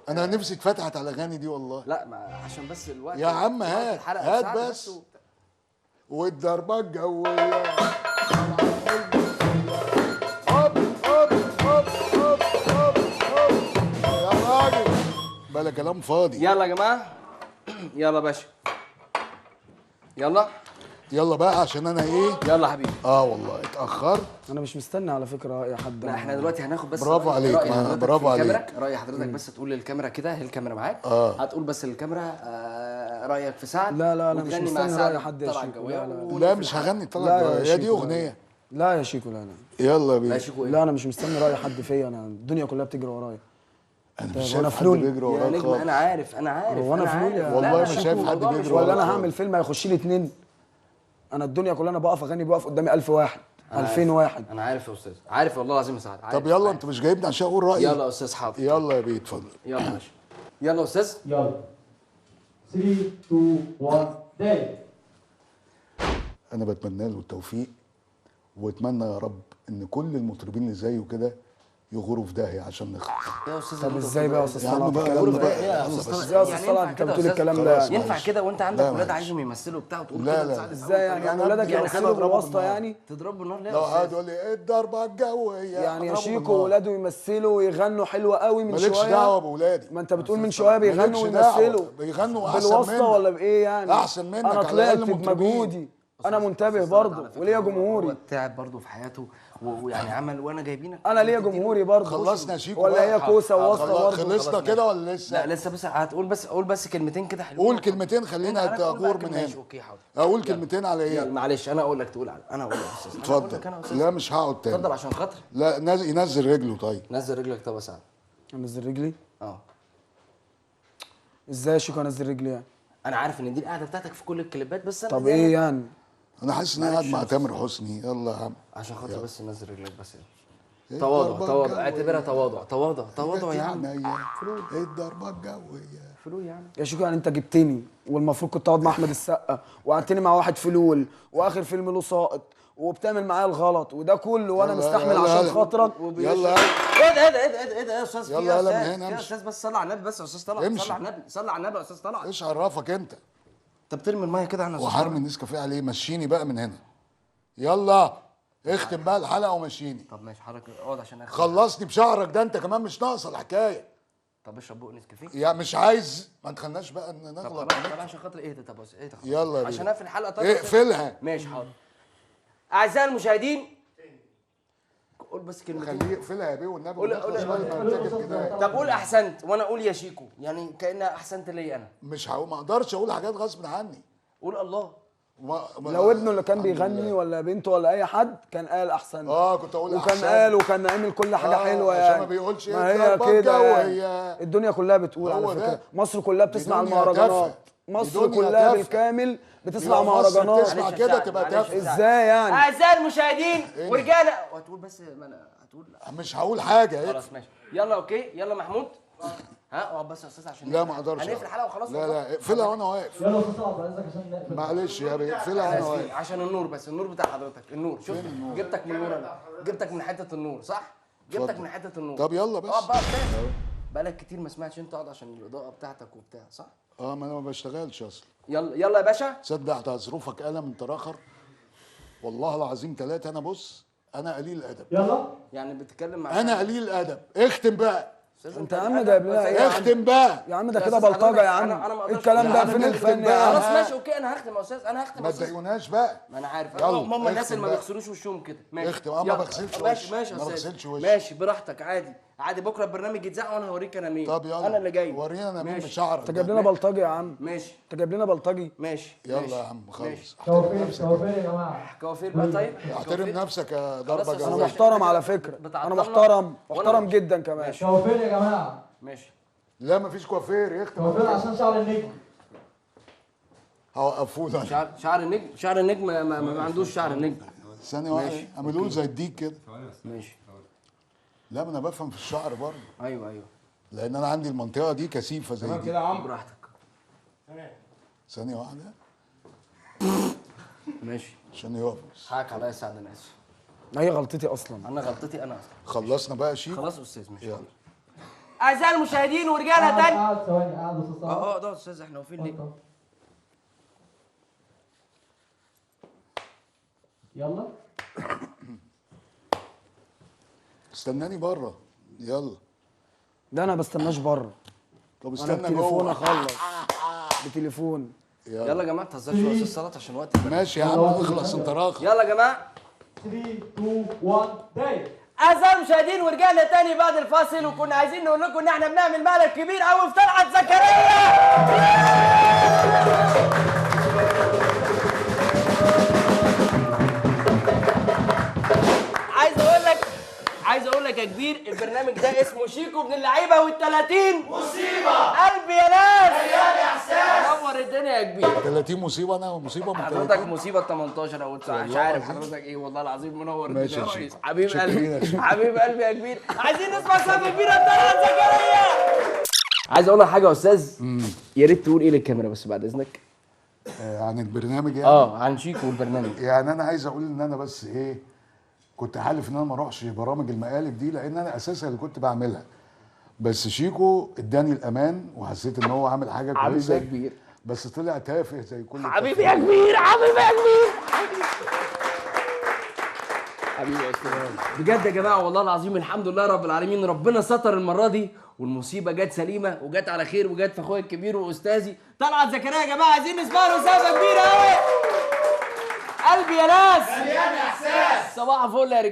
انا نفسي اتفتحت على الاغاني دي والله. لا ما عشان بس الوقت يا عم وقت هات الحلقة هات ساعة بس. والضربه الجويه هوب هوب هوب هوب هوب هوب. يا راجل بلا كلام فاضي. يلا يا جماعة. يلا يا باشا. يلا يلا بقى عشان انا ايه. يلا حبيبي. والله اتاخرت. انا مش مستني على فكره راي حد. لا احنا دلوقتي هناخد بس برافو عليك، رأي حضرتك برافو في الكاميرا. عليك. رأي حضرتك بس تقول للكاميرا كده، هي الكاميرا معاك. هتقول بس للكاميرا رأيك في سعد. لا لا انا مش وتغني مع مستني سعد راي حد يا طلع شيكو. الجوية لا لا لا ونقفل مش الحلقة. هغني لا طلع يا هي دي شيكو، اغنيه. لا يا شيكو، لا لا يلا لا بينا. شيكو لا انا مش مستني راي حد فيا. انا الدنيا كلها بتجري ورايا. انا طيب مش وأنا شايف حد فلول؟ بيجري يا وراك نجم خالص. انا عارف انا عارف هو أنا انا فلول عارف. يا- والله لا، ما شايف شيكو حد الموضوع مش بيجري ولا وراك. انا هعمل فيلم هيخش لي 2؟ انا الدنيا كلها انا بقف اغني بيقف قدامي 1000 واحد 2000 واحد. انا عارف يا استاذ، عارف والله العظيم يا سعد. عارف. طب يلا عارف. انت مش جايبني عشان اقول رايي. يلا يا استاذ حاضر. يلا يا بيه اتفضل. يلا يا باشا. يلا يا استاذ. يلا 3 2 1 داي. انا بتمنى له التوفيق واتمنى يا رب ان كل المطربين اللي زيه كده يغوروا في داهيه عشان نخلص. يا استاذ طب ازاي بقى يا استاذ يا عم طلعت بقى الكلام يلا ده؟ بقى يا يلا أستاذ بس. طلعت. ازاي يا استاذ يعني طلعت ينفع انت كده يا بتقول أستاذ؟ الكلام خلاص ده؟ ينفع معلش. كده وانت عندك لا، ولاد معلش. عايزهم يمثلوا بتاع وتقول لا، كده لا. لسعد؟ ازاي يعني أنا ولادك ابني لو يمثلوا كده اضربه بالواسطه بالنار. يعني؟ تضربوا النار ليه لو يا قعد استاذ؟ يقول لي ايه الضربه الجويه يعني يا أضربه شيكو بالنار. ولاده يمثلوا ويغنوا حلو قوي من مالكش شويه. دعوه باولادي. ما انت بتقول من شويه بيغنوا مالكش دعوة. ويمثلوا بيغنوا احسن بالواسطه منك. ولا بايه يعني؟ أحسن منك انا على طلعت الأقل مطربين. بمجهودي. انا منتبه برضه وليا هو جمهوري. تعب برضه في حياته ويعني عمل وانا جايبينك. انا ليا جمهوري برضه. خلصنا يا شيكو ولا بقى. هي كوسه وواسطه خلصنا برضه؟ كده ولا لسه؟ لا لسه بس هتقول بس قول بس كلمتين كده حلوين. قول كلمتين خلينا أنت قول بقى تغور من ماشي، هنا. اوكي حاضر. اقول كلمتين على يلا ايه؟ معلش انا اقول لك تقول على انا اقول لك يا استاذ. أنا أقول لك أنا يا اتفضل. أستاذ. لا مش هقعد اتفضل تاني. عشان خاطر. لا ينزل رجله طيب. نزل رجلك طب يا سعد. انزل رجلي؟ اه ازاي يا شيكو انزل رجلي يعني؟ انا عارف ان دي القعده بتاعتك في كل الكليبات بس انا طب دي ايه يعني؟ انا حاسس ان انا قاعد مع تامر حسني. يلا يا عم. عشان خاطر بس نزل رجلك بس. إيه تواضع الضربة تواضع الجوية؟ اعتبرها تواضع تواضع تواضع يا عم. ايه الضربه الجويه؟ فلول يا عم. يا شيكو يعني انت جبتني والمفروض كنت اقعد مع احمد السقا وقعدتني مع واحد فلول واخر فيلم له ساقط وبتعمل معايا الغلط وده كله وانا يلا، مستحمل يلا، عشان يلا. خاطرك. يلا ايه ده ايه ده ايه ده ايه ده يا استاذ؟ يلا، في يا يلا من استاذ هنا في يا امشي. استاذ بس صلي على النبي بس يا استاذ طلعت. امشي. صلي على النبي صلي على النبي يا استاذ طلعت. ايش عرفك انت؟ انت بترمي الميه كده على وحرم النسكافيه عليه. مشيني بقى من هنا. يلا اختم بقى الحلقه ومشيني. طب ماشي حضرتك اقعد عشان اخد. خلصني بشعرك ده انت كمان مش ناقصه الحكايه. طب اشرب بق نسكافيه. يا مش عايز ما تخلناش بقى طب نغلط. خلاص طب عشان خاطر اهدى طب بس اهدى. يلا يا عشان بيه. اقفل الحلقه طب اقفلها. ماشي حاضر. اعزائي المشاهدين قول بس كلمتين. خليه يقفلها يا بيه والنبي. قول- ونخلص قول- بقى ما نتاكل كده. طب قول احسنت وانا اقول يا شيكو يعني كانها احسنت لي انا. مش ما اقدرش اقول حاجات غصب عني. قول الله. لو ابنه اللي كان بيغني ولا بنته ولا اي حد كان قال احسن. كنت اقول وكان أحسن. قال وكان عامل كل حاجه حلوه عشان يعني. ما بيقولش ما إيه هي الضربة كده الجوية. يعني. الدنيا كلها بتقول هو على ده. فكره. مصر كلها بتسمع دي دنيا المهرجانات. تافهة. مصر دي دنيا كلها تافهة. بالكامل بتسمع لو مصر مهرجانات. بتسمع معلش يا كده سعد، تبقى معلش يا تافهه. سعد. ازاي يعني؟ اعزائي المشاهدين ورجاله وهتقول بس ما انا هتقول مش هقول حاجه ايه. خلاص ماشي. يلا اوكي يلا محمود. ها اقعد بس يا استاذ عشان لا ما اقدرش. هنقفل الحلقه وخلاص. لا لا اقفلها وانا واقف. يلا استاذ طلعت بعد اذنك عشان نقفل. معلش يا بيه اقفلها وانا واقف. عشان النور بس النور بتاع حضرتك النور شوف جبتك من النور انا جبتك من حته النور صح؟ جبتك اتفضل. من حته النور. طب يلا بس. اقعد بقى بتاعك. بقالك كتير ما سمعتش انت اقعد عشان الاضاءه بتاعتك وبتاع صح؟ ما انا ما بشتغلش اصلا. يلا يلا يا باشا. تصدق هتصرفك قلم انت راخر. والله العظيم ثلاثه. انا بص انا قليل الادب. يلا يعني بتتكلم مع انا قليل الادب. اختم بقى. أستاذ انت يا عم جايب لنا ايه يا عم؟ اختم بقى. يا عم ده يا كده أستاذ بلطجه يا حضرتك، عم. أنا ما أقدرش الكلام يا ده عم فين نختم الفن يا بقى. عم؟ خلاص ماشي اوكي انا هختم يا استاذ انا هختم يا ما استاذ. تضايقوناش بقى. ما انا عارف يلا، هم الناس اختم اللي ما بقى. بيغسلوش وشهم كده ماشي. اختم. ما يلا. بغسلش ماشي وشي. ماشي يا ما استاذ بغسلش وشي. ماشي براحتك عادي عادي. بكره البرنامج يتذاع وانا هوريك انا مين. طب يلا انا اللي جاي. ورينا انا مين ماشي. بشعرك. انت جايب لنا بلطجي يا عم. ماشي انت جايب لنا بلطجي. ماشي يلا ماشي. يا عم خلص. توفيق توفيق يا جماعه. كوافير بقى طيب. احترم كوافير. نفسك يا خلاص ضربه يا أستاذ. انا جويه. محترم على فكره. انا بتعطلنا. محترم وأنا محترم مش. جدا كمان. توفيق يا جماعه. ماشي. لا مفيش كوافير يختم. توفيق عشان شعر النجم. هوقفونا. شعر النجم شعر النجم ما عندوش شعر النجم. ثانيه واحده اعملوا له زي الديك كده. ماشي. لا ما انا بفهم في الشعر برضه. ايوه ايوه. لان انا عندي المنطقه دي كثيفه زي دي. براحتك. ثانيه واحده ماشي. عشان يقف. حقك عليا يا سعد انا اسف. ما هي غلطتي اصلا. انا غلطتي انا اصلا. خلصنا بقى شيء. خلاص يا استاذ ماشي. يلا. اعزائي المشاهدين ورجعنا تاني. قاعد ثواني، قاعد استاذ صلاح. ده استاذ احنا واقفين ليه؟ اتفضل. يلا. استناني بره يلا. ده انا بستناش بره. طب انا استنى بتليفون جوه. اخلص بتليفون. يلا يا جماعه ما تهزرش يا استاذ صلاح عشان وقت. ماشي يا عم اخلص انت راخ. يلا يا جماعه. 3 2 1 داي. اعزائي المشاهدين ورجعنا تاني بعد الفاصل، وكنا عايزين نقول لكم ان احنا بنعمل مقلب كبير قوي في طلعت زكريا. عايز اقول لك يا كبير، البرنامج ده اسمه شيكو ابن اللعيبه وال30 مصيبه. قلبي يا ناس يا احساس. نور الدنيا يا كبير. 30 مصيبه، انا مصيبه من حضرتك 30. مصيبه 18 او 9 مش عارف حضرتك ايه، والله العظيم منور الدنيا ماشي يا يا ريس. شيخ. حبيب شكرا يا قلبي شيخ. حبيب قلبي يا كبير. عايزين نسمع سقف كبيره بتاعت زكريا. عايز اقول لك حاجه يا استاذ، يا ريت تقول ايه للكاميرا بس بعد اذنك. عن البرنامج يعني. عن شيكو والبرنامج. يعني انا عايز اقول ان انا بس ايه، كنت حالف ان انا ما اروحش برامج المقالب دي لان انا اساسا اللي كنت بعملها، بس شيكو اداني الامان وحسيت ان هو عامل حاجه حبيبي كويسه. يا كبير. بس طلع تافه زي كل حبيبي يا كبير. حبيبي يا كبير. حبيبي يا استاذ. بجد يا جماعه والله العظيم الحمد لله رب العالمين، ربنا ستر المره دي والمصيبه جت سليمه وجت على خير وجت في اخويا الكبير واستاذي طلعت زكريا. يا جماعه عايزين نسمع له سقفه كبيره قوي. قلبي يا ناس مليان احساس. صباح الفل يا رجاله.